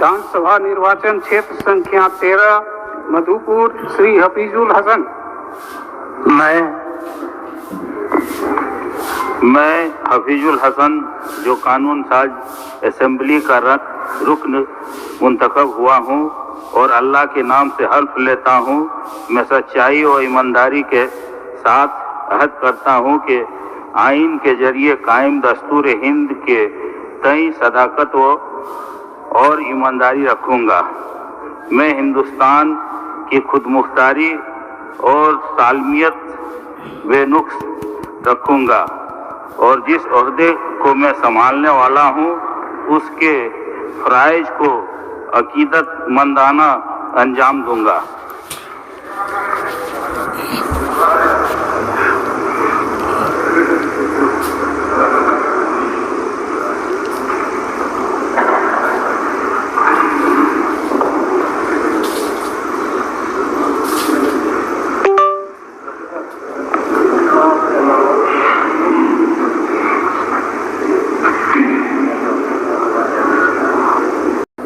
विधानसभा निर्वाचन क्षेत्र संख्या 13 मधुपुर श्री हफीजुल हसन। मैं हफीजुल हसन जो कानून साज असेंबली का रुकन मुंतखब हुआ हूँ और अल्लाह के नाम से हल्फ लेता हूँ मैं सच्चाई और ईमानदारी के साथ अहद करता हूँ कि आइन के जरिए कायम दस्तूर हिंद के तय सदाकत और ईमानदारी रखूँगा। मैं हिंदुस्तान की खुदमुख्तारी और सालमियत बेनुक्स रखूँगा और जिस ओहदे को मैं संभालने वाला हूँ उसके फ़राइज़ को अकीदतमंदाना अंजाम दूँगा।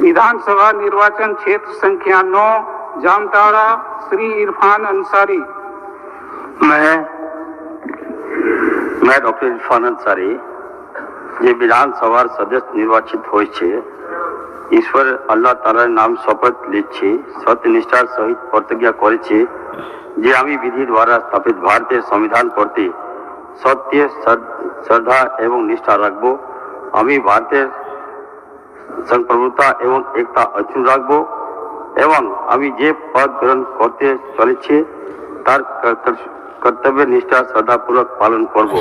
विधानसभा निर्वाचन क्षेत्र संख्या 9 जामताड़ा श्री इरफान अंसारी। मैं डॉक्टर इरफान अंसारी જે વિધાનસભા સદસ્ય નિર્વાચિત હોય છે ઈશ્વર আল্লাহ তাআলার નામ શપથ લે છે સત્યનિષ્ઠા સહિત પ્રતિજ્ઞા કરે છે যে আমি বিধি দ্বারা স্থাপিত ভারতীয় সংবিধান প্রতি সত্য শ্রদ্ধা এবং নিষ্ঠা রাখব। আমি ভারতের संप्रभुता एवं एकता अक्षुण राखबो एवं आमी जे पद ग्रहण करते चलेछि तार कर्तव्य निष्ठा श्रद्धापूर्वक पालन करब।